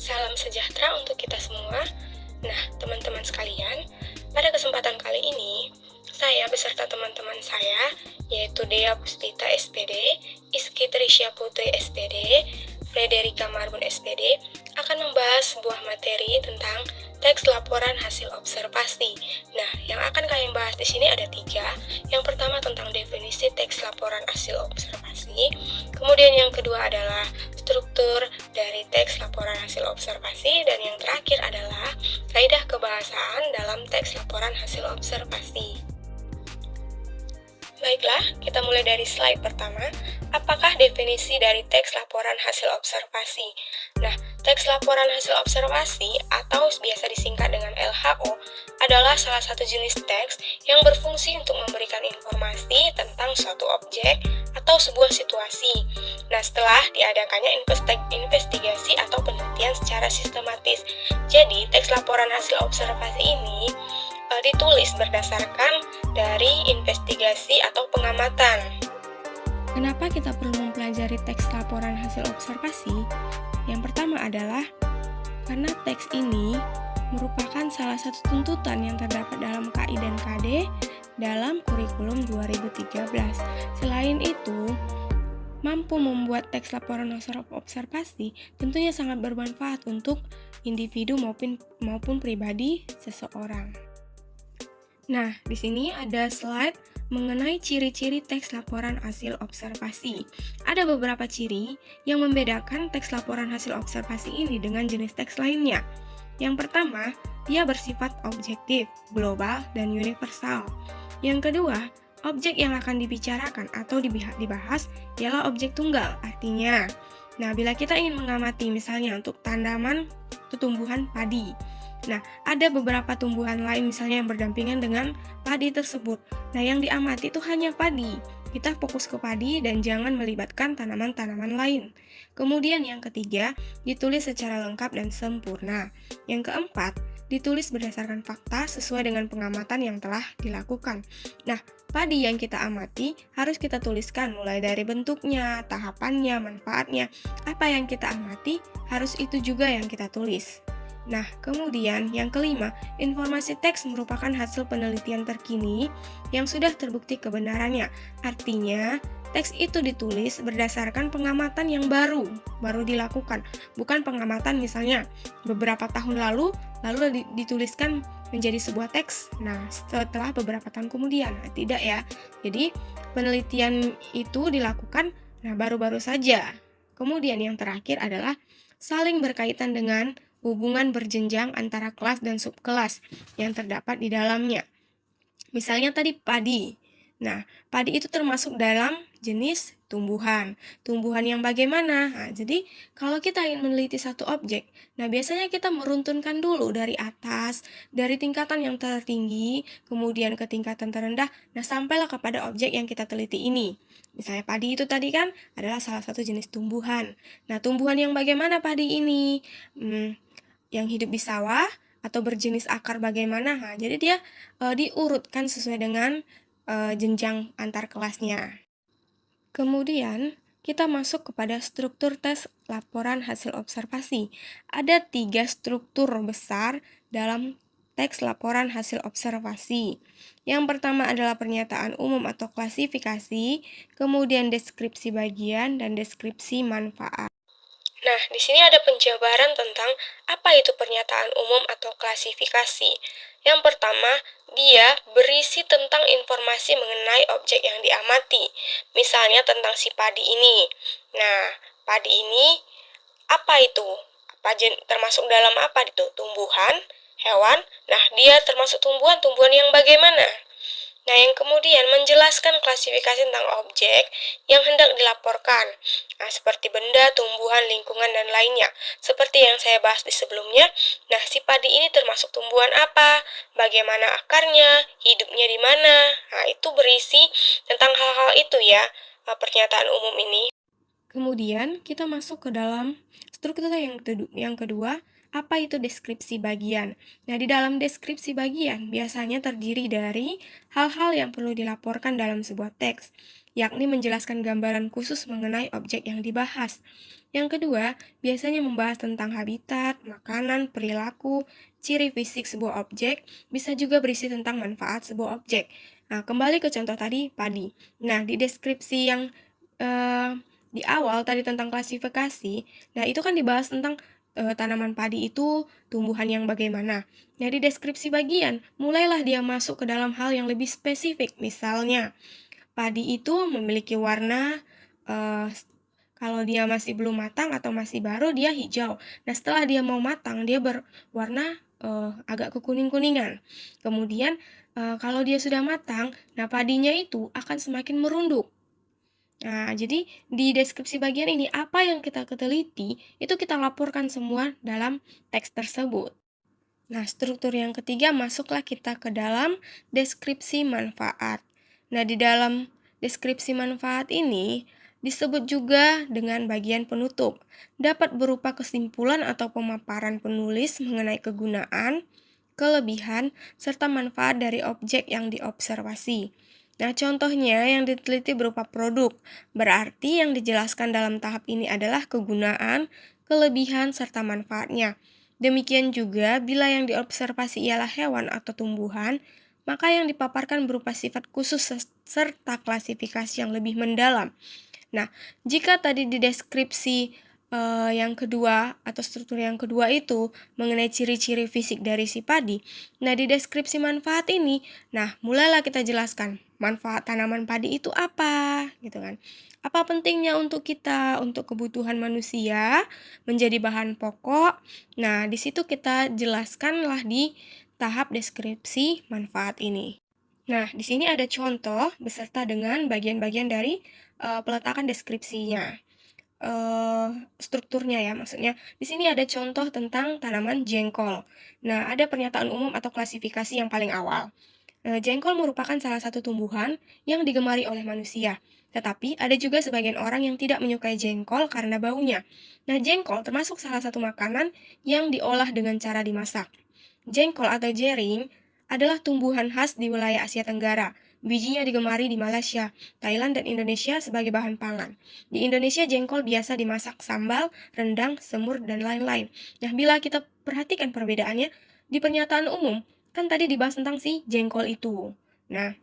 Salam sejahtera untuk kita semua. Nah, teman-teman sekalian, pada kesempatan kali ini, saya beserta teman-teman saya, yaitu Dea Puspita SPD, Iski Trisha Putri SPD, Frederika Marbun SPD, akan membahas sebuah materi tentang teks laporan hasil observasi. Nah, yang akan kalian bahas di sini ada 3. Yang pertama tentang definisi teks laporan hasil observasi. Kemudian yang kedua adalah struktur dari teks laporan hasil observasi, dan yang terakhir adalah kaidah kebahasaan dalam teks laporan hasil observasi. Baiklah, kita mulai dari slide pertama. Apakah definisi dari teks laporan hasil observasi? Nah, teks laporan hasil observasi atau biasa disingkat dengan LHO adalah salah satu jenis teks yang berfungsi untuk memberikan informasi tentang suatu objek atau sebuah situasi. Nah, setelah diadakannya investigasi atau penelitian secara sistematis. Jadi, teks laporan hasil observasi ini ditulis berdasarkan dari investigasi atau pengamatan. Kenapa kita perlu mempelajari teks laporan hasil observasi? Yang pertama adalah karena teks ini merupakan salah satu tuntutan yang terdapat dalam KI dan KD dalam kurikulum 2013. Selain itu, mampu membuat teks laporan hasil observasi tentunya sangat bermanfaat untuk individu maupun pribadi seseorang. Nah, di sini ada slide mengenai ciri-ciri teks laporan hasil observasi. Ada beberapa ciri yang membedakan teks laporan hasil observasi ini dengan jenis teks lainnya. Yang pertama, dia bersifat objektif, global, dan universal. Yang kedua, objek yang akan dibicarakan atau dibahas ialah objek tunggal. Artinya, bila kita ingin mengamati misalnya untuk tanaman atau tumbuhan padi, ada beberapa tumbuhan lain misalnya yang berdampingan dengan padi tersebut. Yang diamati itu hanya padi. Kita fokus ke padi dan jangan melibatkan tanaman-tanaman lain. Kemudian yang ketiga, ditulis secara lengkap dan sempurna. Yang keempat, ditulis berdasarkan fakta sesuai dengan pengamatan yang telah dilakukan. Padi yang kita amati harus kita tuliskan mulai dari bentuknya, tahapannya, manfaatnya. Apa yang kita amati harus itu juga yang kita tulis. Kemudian yang kelima, informasi teks merupakan hasil penelitian terkini yang sudah terbukti kebenarannya. Artinya, teks itu ditulis berdasarkan pengamatan yang baru dilakukan, bukan pengamatan misalnya beberapa tahun lalu dituliskan menjadi sebuah teks. Setelah beberapa tahun kemudian, tidak ya. Jadi, penelitian itu dilakukan baru-baru saja. Kemudian yang terakhir adalah saling berkaitan dengan hubungan berjenjang antara kelas dan subkelas yang terdapat di dalamnya. Misalnya tadi padi. Padi itu termasuk dalam jenis tumbuhan. Tumbuhan yang bagaimana? Jadi kalau kita ingin meneliti satu objek, biasanya kita meruntunkan dulu dari atas, dari tingkatan yang tertinggi, kemudian ke tingkatan terendah, sampailah kepada objek yang kita teliti ini. Misalnya padi itu tadi kan adalah salah satu jenis tumbuhan. Tumbuhan yang bagaimana padi ini? Yang hidup di sawah atau berjenis akar bagaimana? Jadi dia diurutkan sesuai dengan jenjang antar kelasnya. Kemudian kita masuk kepada struktur tes laporan hasil observasi. Ada 3 struktur besar dalam teks laporan hasil observasi. Yang pertama adalah pernyataan umum atau klasifikasi, kemudian deskripsi bagian, dan deskripsi manfaat. Di sini ada penjabaran tentang apa itu pernyataan umum atau klasifikasi. Yang pertama, dia berisi tentang informasi mengenai objek yang diamati. Misalnya tentang si padi ini. Padi ini apa itu? Termasuk dalam apa itu? Tumbuhan, hewan. Dia termasuk tumbuhan yang bagaimana? Yang kemudian menjelaskan klasifikasi tentang objek yang hendak dilaporkan, seperti benda, tumbuhan, lingkungan, dan lainnya. Seperti yang saya bahas di sebelumnya, si padi ini termasuk tumbuhan apa, bagaimana akarnya, hidupnya di mana. Itu berisi tentang hal-hal itu ya, pernyataan umum ini. Kemudian kita masuk ke dalam struktur yang kedua, apa itu deskripsi bagian? Di dalam deskripsi bagian biasanya terdiri dari hal-hal yang perlu dilaporkan dalam sebuah teks, yakni menjelaskan gambaran khusus mengenai objek yang dibahas. Yang kedua, biasanya membahas tentang habitat, makanan, perilaku, ciri fisik sebuah objek, bisa juga berisi tentang manfaat sebuah objek. Nah, kembali ke contoh tadi, padi. Nah, di deskripsi yang di awal tadi tentang klasifikasi, nah itu kan dibahas tentang tanaman padi itu tumbuhan yang bagaimana. Nah, di deskripsi bagian, mulailah dia masuk ke dalam hal yang lebih spesifik. Misalnya, padi itu memiliki warna, eh, kalau dia masih belum matang atau masih baru, dia hijau. Nah, setelah dia mau matang, dia berwarna agak kekuning-kuningan. Kemudian, kalau dia sudah matang, nah padinya itu akan semakin merunduk. Nah, jadi di deskripsi bagian ini, apa yang kita teliti, itu kita laporkan semua dalam teks tersebut. Nah, struktur yang ketiga masuklah kita ke dalam deskripsi manfaat. Nah, di dalam deskripsi manfaat ini disebut juga dengan bagian penutup. Dapat berupa kesimpulan atau pemaparan penulis mengenai kegunaan, kelebihan, serta manfaat dari objek yang diobservasi. Nah, contohnya yang diteliti berupa produk. Berarti yang dijelaskan dalam tahap ini adalah kegunaan, kelebihan, serta manfaatnya. Demikian juga, bila yang diobservasi ialah hewan atau tumbuhan, maka yang dipaparkan berupa sifat khusus serta klasifikasi yang lebih mendalam. Nah, jika tadi di deskripsi yang kedua atau struktur yang kedua itu mengenai ciri-ciri fisik dari si padi, nah di deskripsi manfaat ini, nah mulailah kita jelaskan manfaat tanaman padi itu apa, gitu kan. Apa pentingnya untuk kita, untuk kebutuhan manusia, menjadi bahan pokok. Nah, di situ kita jelaskanlah di tahap deskripsi manfaat ini. Nah, di sini ada contoh beserta dengan bagian-bagian dari peletakan deskripsinya. Strukturnya ya, maksudnya di sini ada contoh tentang tanaman jengkol. Nah, ada pernyataan umum atau klasifikasi yang paling awal. Jengkol merupakan salah satu tumbuhan yang digemari oleh manusia. Tetapi ada juga sebagian orang yang tidak menyukai jengkol karena baunya. Nah, jengkol termasuk salah satu makanan yang diolah dengan cara dimasak. Jengkol atau jering adalah tumbuhan khas di wilayah Asia Tenggara. Bijinya digemari di Malaysia, Thailand, dan Indonesia sebagai bahan pangan. Di Indonesia, jengkol biasa dimasak sambal, rendang, semur, dan lain-lain. Nah, bila kita perhatikan perbedaannya, di pernyataan umum, kan tadi dibahas tentang si jengkol itu. Nah,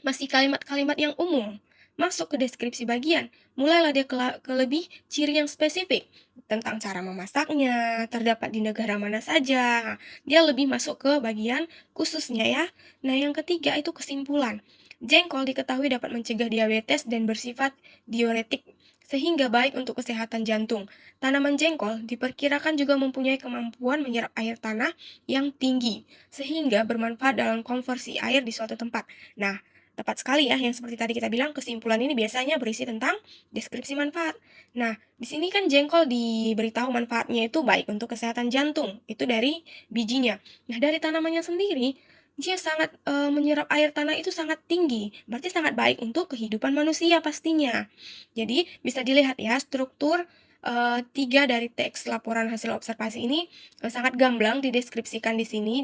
masih kalimat-kalimat yang umum. Masuk ke deskripsi bagian, mulailah dia ke lebih ciri yang spesifik tentang cara memasaknya, terdapat di negara mana saja. Dia lebih masuk ke bagian khususnya ya. Nah, yang ketiga itu kesimpulan. Jengkol diketahui dapat mencegah diabetes dan bersifat diuretik sehingga baik untuk kesehatan jantung. Tanaman jengkol diperkirakan juga mempunyai kemampuan menyerap air tanah yang tinggi, sehingga bermanfaat dalam konversi air di suatu tempat. Nah, tepat sekali ya, yang seperti tadi kita bilang, kesimpulan ini biasanya berisi tentang deskripsi manfaat. Nah, di sini kan jengkol diberitahu manfaatnya itu baik untuk kesehatan jantung, itu dari bijinya. Nah, dari tanamannya sendiri, dia sangat menyerap air tanah itu sangat tinggi, berarti sangat baik untuk kehidupan manusia pastinya. Jadi, bisa dilihat ya, struktur 3 dari teks laporan hasil observasi ini sangat gamblang dideskripsikan di sini,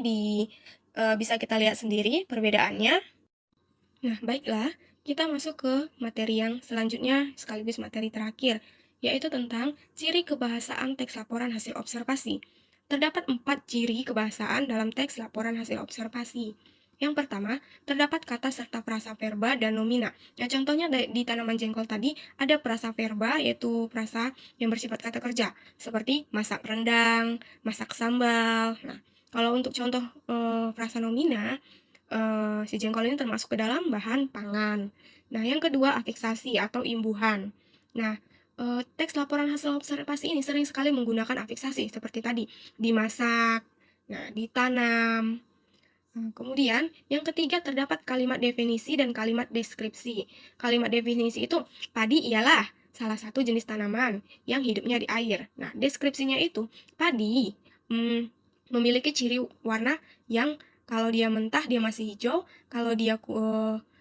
bisa kita lihat sendiri perbedaannya. Nah, baiklah, kita masuk ke materi yang selanjutnya sekaligus materi terakhir, yaitu tentang ciri kebahasaan teks laporan hasil observasi. Terdapat 4 ciri kebahasaan dalam teks laporan hasil observasi. Yang pertama, terdapat kata serta frasa verba dan nomina. Nah, contohnya di tanaman jengkol tadi ada frasa verba, yaitu frasa yang bersifat kata kerja, seperti masak rendang, masak sambal. Nah, kalau untuk contoh frasa nomina, si jengkol ini termasuk ke dalam bahan pangan. Nah, yang kedua afiksasi atau imbuhan. Nah, teks laporan hasil observasi ini sering sekali menggunakan afiksasi seperti tadi, dimasak, nah, ditanam. Kemudian, yang ketiga terdapat kalimat definisi dan kalimat deskripsi. Kalimat definisi itu, padi ialah salah satu jenis tanaman yang hidupnya di air. Nah, deskripsinya itu, padi memiliki ciri warna yang kalau dia mentah dia masih hijau, kalau dia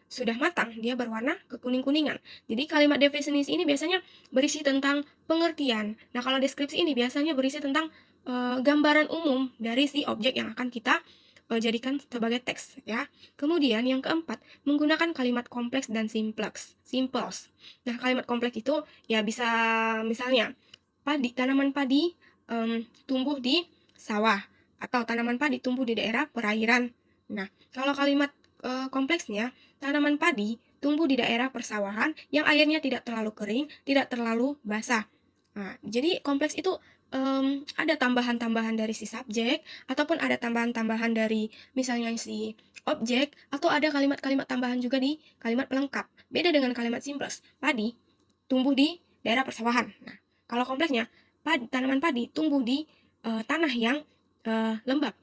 sudah matang dia berwarna kekuning-kuningan. Jadi kalimat definisi ini biasanya berisi tentang pengertian. Nah, kalau deskripsi ini biasanya berisi tentang gambaran umum dari si objek yang akan kita jadikan sebagai teks ya. Kemudian yang keempat, menggunakan kalimat kompleks dan simples. Nah, kalimat kompleks itu ya bisa misalnya tanaman padi tumbuh di sawah, atau tanaman padi tumbuh di daerah perairan. Nah, kalau kalimat kompleksnya, tanaman padi tumbuh di daerah persawahan yang airnya tidak terlalu kering, tidak terlalu basah. Nah, jadi kompleks itu ada tambahan-tambahan dari si subjek, ataupun ada tambahan-tambahan dari misalnya si objek, atau ada kalimat-kalimat tambahan juga di kalimat pelengkap. Beda dengan kalimat simples, padi tumbuh di daerah persawahan. Nah, kalau kompleksnya, tanaman padi tumbuh di tanah yang lembab.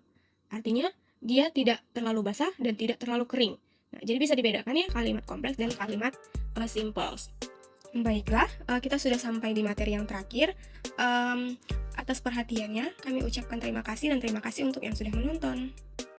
Artinya, dia tidak terlalu basah dan tidak terlalu kering. Nah, jadi bisa dibedakan ya kalimat kompleks dan kalimat simples. Baiklah, kita sudah sampai di materi yang terakhir. Atas perhatiannya, kami ucapkan terima kasih dan terima kasih untuk yang sudah menonton.